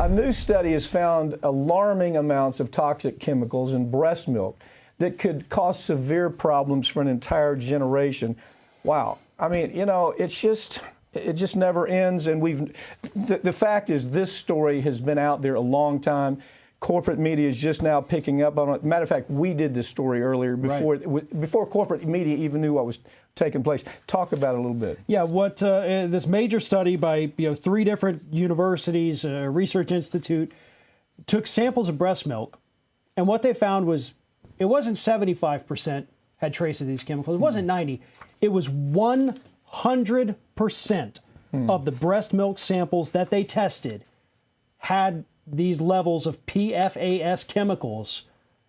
A new study has found alarming amounts of toxic chemicals in breast milk that could cause severe problems for an entire generation. Wow. I mean, you know, it just never ends. And the fact is, this story has been out there a long time. Corporate media is just now picking up on it. Matter of fact, we did this story earlier before corporate media even knew what was taking place. Talk about it a little bit. Yeah, what this major study by 3 different universities, a research institute, took samples of breast milk, and what they found was it wasn't 75% had traces of these chemicals. It wasn't 90. It was 100% of the breast milk samples that they tested had these levels of PFAS chemicals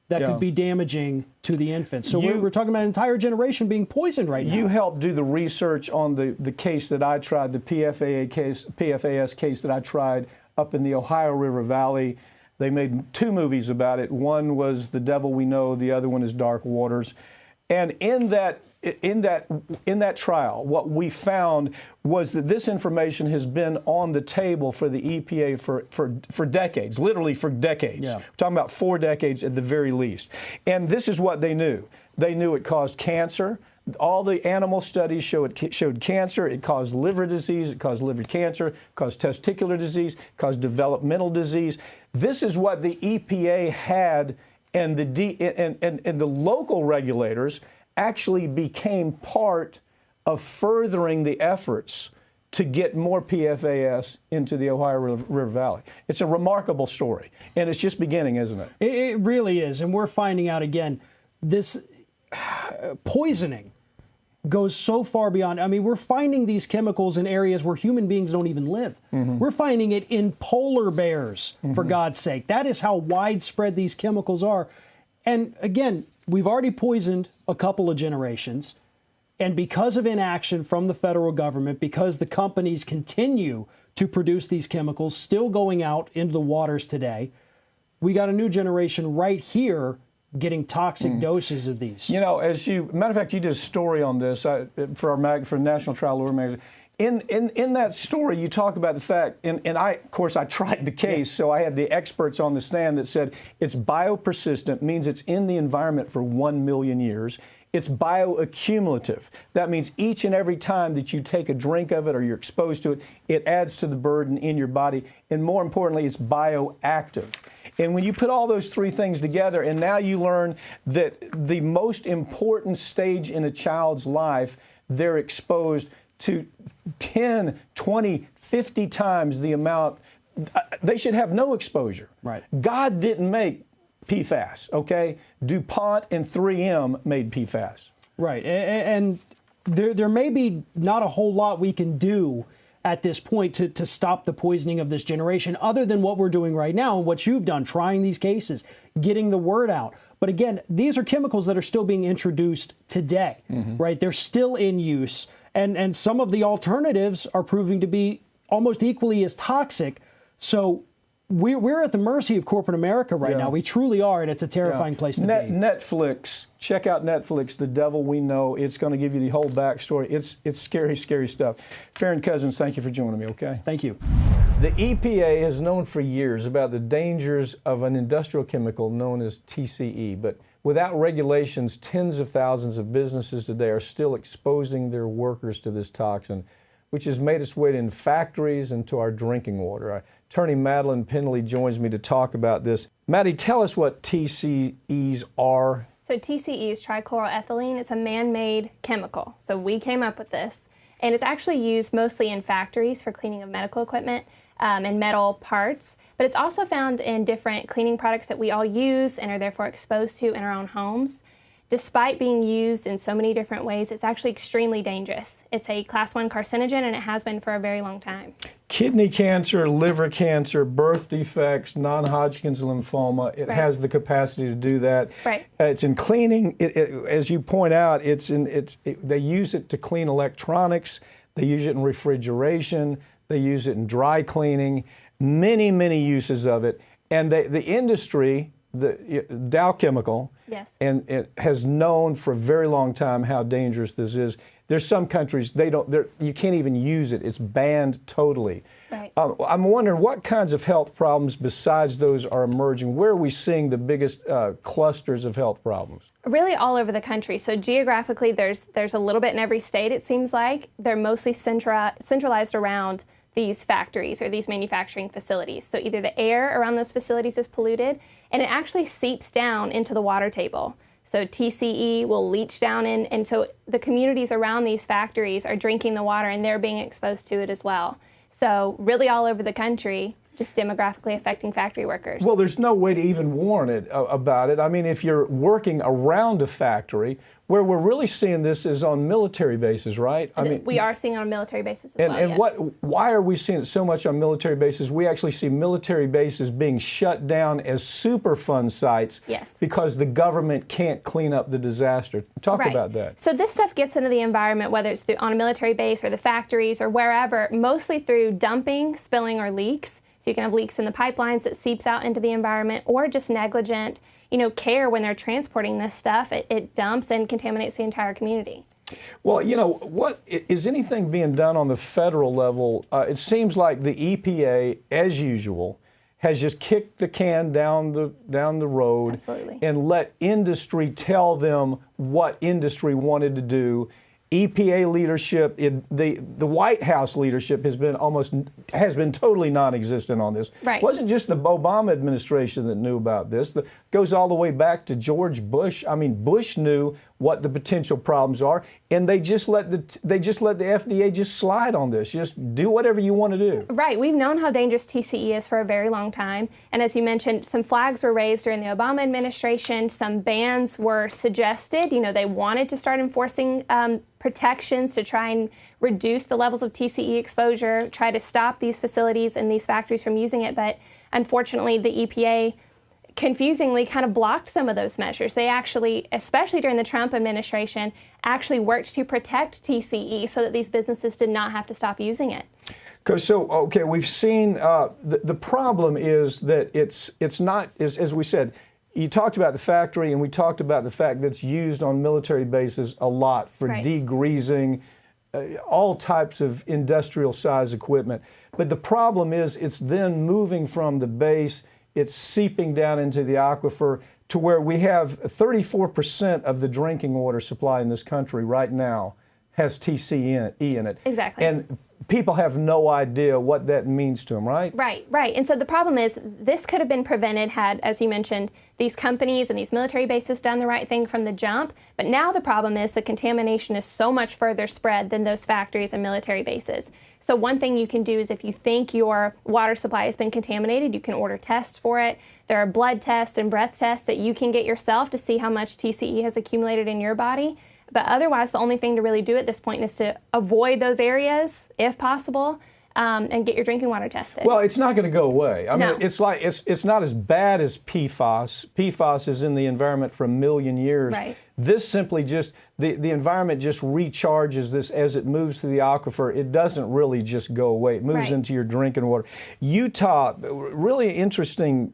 that could be damaging to the infant. So we're talking about an entire generation being poisoned right now. You helped do the research on the case that I tried, the PFAS case that I tried up in the Ohio River Valley. They made 2 movies about it. One was The Devil We Know, the other one is Dark Waters. And in that trial, what we found was that this information has been on the table for the EPA for decades, literally for decades. Yeah. We're talking about 4 decades at the very least. And this is what they knew. They knew it caused cancer. All the animal studies showed cancer. It caused liver disease. It caused liver cancer. It caused testicular disease. It caused developmental disease. This is what the EPA had, and the local regulators actually became part of furthering the efforts to get more PFAS into the Ohio River Valley. It's a remarkable story, and it's just beginning, isn't it? It really is, and we're finding out again, this poisoning goes so far beyond. I mean, we're finding these chemicals in areas where human beings don't even live. We're finding it in polar bears, for God's sake. That is how widespread these chemicals are. And again, we've already poisoned a couple of generations, and because of inaction from the federal government, because the companies continue to produce these chemicals, still going out into the waters today, we got a new generation right here getting toxic doses of these. You know, matter of fact, you did a story on this for National Trial Lawyer magazine. In that story, you talk about the fact, and of course, I tried the case, so I had the experts on the stand that said it's biopersistent, means it's in the environment for 1 million years. It's bioaccumulative. That means each and every time that you take a drink of it or you're exposed to it, it adds to the burden in your body. And more importantly, it's bioactive. And when you put all those 3 things together, and now you learn that the most important stage in a child's life, they're exposed to 10, 20, 50 times the amount. They should have no exposure. Right. God didn't make PFAS, okay? DuPont and 3M made PFAS. Right. And there may be not a whole lot we can do at this point to stop the poisoning of this generation, other than what we're doing right now and what you've done, trying these cases, getting the word out. But again, these are chemicals that are still being introduced today, right? They're still in use. And some of the alternatives are proving to be almost equally as toxic. So we're at the mercy of corporate America right now. We truly are, and it's a terrifying place to be. Netflix, check out Netflix, The Devil We Know. It's going to give you the whole backstory. It's scary, scary stuff. Farron Cousins, thank you for joining me, okay? Thank you. The EPA has known for years about the dangers of an industrial chemical known as TCE, but without regulations, tens of thousands of businesses today are still exposing their workers to this toxin, which has made its way in factories and to our drinking water. Attorney Madeline Penley joins me to talk about this. Maddie, tell us what TCEs are. So TCE is trichloroethylene. It's a man-made chemical. So we came up with this, and it's actually used mostly in factories for cleaning of medical equipment and metal parts. But it's also found in different cleaning products that we all use and are therefore exposed to in our own homes. Despite being used in so many different ways, it's actually extremely dangerous. It's a class 1 carcinogen, and it has been for a very long time. Kidney cancer, liver cancer, birth defects, non-Hodgkin's lymphoma, it has the capacity to do that. Right. It's in cleaning. As you point out, they use it to clean electronics. They use it in refrigeration. They use it in dry cleaning. Many, many uses of it. And the industry, the Dow Chemical, yes, and it has known for a very long time how dangerous this is. There's some countries you can't even use it. It's banned totally. Right. I'm wondering what kinds of health problems besides those are emerging. Where are we seeing the biggest clusters of health problems? Really all over the country. So geographically, there's a little bit in every state, it seems like. They're mostly centralized around these factories or these manufacturing facilities. So either the air around those facilities is polluted, and it actually seeps down into the water table. So TCE will leach down in, and so the communities around these factories are drinking the water and they're being exposed to it as well. So really all over the country, just demographically affecting factory workers. Well, there's no way to even warn it about it. I mean, if you're working around a factory, where we're really seeing this is on military bases, right? I mean, we are seeing it on a military basis as well. And yes. why are we seeing it so much on military bases? We actually see military bases being shut down as Superfund sites Yes. because the government can't clean up the disaster. Talk Right. about that. So this stuff gets into the environment, whether it's on a military base or the factories or wherever, mostly through dumping, spilling, or leaks. So you can have leaks in the pipelines that seeps out into the environment, or just negligent, care when they're transporting this stuff. It dumps and contaminates the entire community. Well, what is anything being done on the federal level? It seems like the EPA, as usual, has just kicked the can down the road. Absolutely. And let industry tell them what industry wanted to do. EPA leadership, the White House leadership has been totally non-existent on this. Right. It wasn't just the Obama administration that knew about this. It goes all the way back to George Bush. I mean, Bush knew what the potential problems are, and they just let the FDA just slide on this. Just do whatever you want to do. Right. We've known how dangerous TCE is for a very long time. And as you mentioned, some flags were raised during the Obama administration. Some bans were suggested. They wanted to start enforcing protections to try and reduce the levels of TCE exposure, try to stop these facilities and these factories from using it. But unfortunately, the EPA confusingly kind of blocked some of those measures. They actually, especially during the Trump administration, actually worked to protect TCE so that these businesses did not have to stop using it. Okay, we've seen the problem is that it's not, as we said, you talked about the factory, and we talked about the fact that it's used on military bases a lot for Right. degreasing, all types of industrial size equipment. But the problem is it's then moving from the base, it's seeping down into the aquifer to where we have 34% of the drinking water supply in this country right now has TCE in it. Exactly. And people have no idea what that means to them, right? Right. And so the problem is this could have been prevented had, as you mentioned, these companies and these military bases done the right thing from the jump. But now the problem is the contamination is so much further spread than those factories and military bases. So one thing you can do is if you think your water supply has been contaminated, you can order tests for it. There are blood tests and breath tests that you can get yourself to see how much TCE has accumulated in your body. But otherwise, the only thing to really do at this point is to avoid those areas, if possible, and get your drinking water tested. Well, it's not going to go away. I No. mean, it's not as bad as PFAS. PFAS is in the environment for a million years. Right. This simply just, the environment just recharges this as it moves through the aquifer. It doesn't really just go away. It moves Right. into your drinking water. Utah, really interesting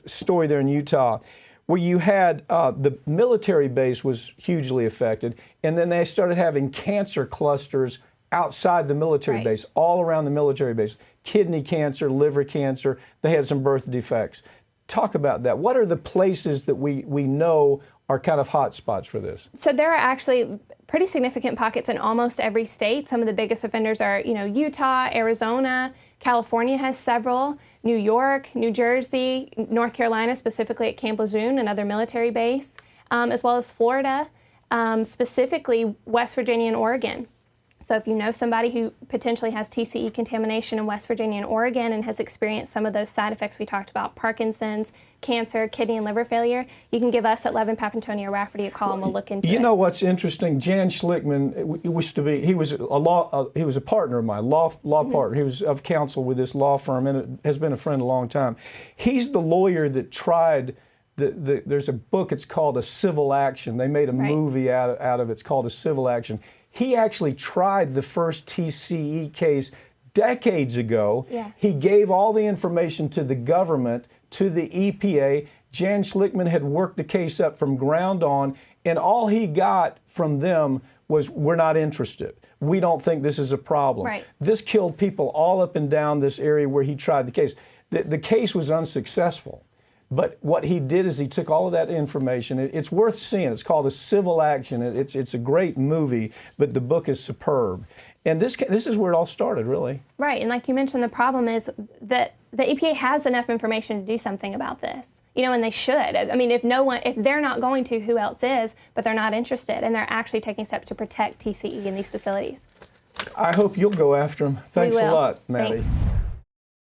story there in Utah, where you had the military base was hugely affected, and then they started having cancer clusters outside the military Right. base, all around the military base. Kidney cancer, liver cancer, they had some birth defects. Talk about that. What are the places that we know are kind of hot spots for this? So there are actually pretty significant pockets in almost every state. Some of the biggest offenders are, Utah, Arizona, California has several, New York, New Jersey, North Carolina, specifically at Camp Lejeune, another military base, as well as Florida, specifically West Virginia and Oregon. So if you know somebody who potentially has TCE contamination in West Virginia and Oregon and has experienced some of those side effects we talked about, Parkinson's, cancer, kidney and liver failure, you can give us at Levin Papantonio or Rafferty a call and we'll look into it. You know what's interesting? Jan Schlickman he was a partner of mine, law partner. He was of counsel with this law firm and has been a friend a long time. He's the lawyer that tried. There's a book. It's called A Civil Action. They made a movie out of it. It's called A Civil Action. He actually tried the first TCE case decades ago. Yeah. He gave all the information to the government, to the EPA. Jan Schlickman had worked the case up from ground on, and all he got from them was, we're not interested. We don't think this is a problem. Right. This killed people all up and down this area where he tried the case. The case was unsuccessful. But what he did is he took all of that information. It's worth seeing. It's called A Civil Action. It's a great movie, but the book is superb. And this is where it all started, really. Right, and like you mentioned, the problem is that the EPA has enough information to do something about this. You know, and they should. I mean, if they're not going to, who else is? But they're not interested, and they're actually taking steps to protect TCE in these facilities. I hope you'll go after them. Thanks a lot, Maddie. Thanks.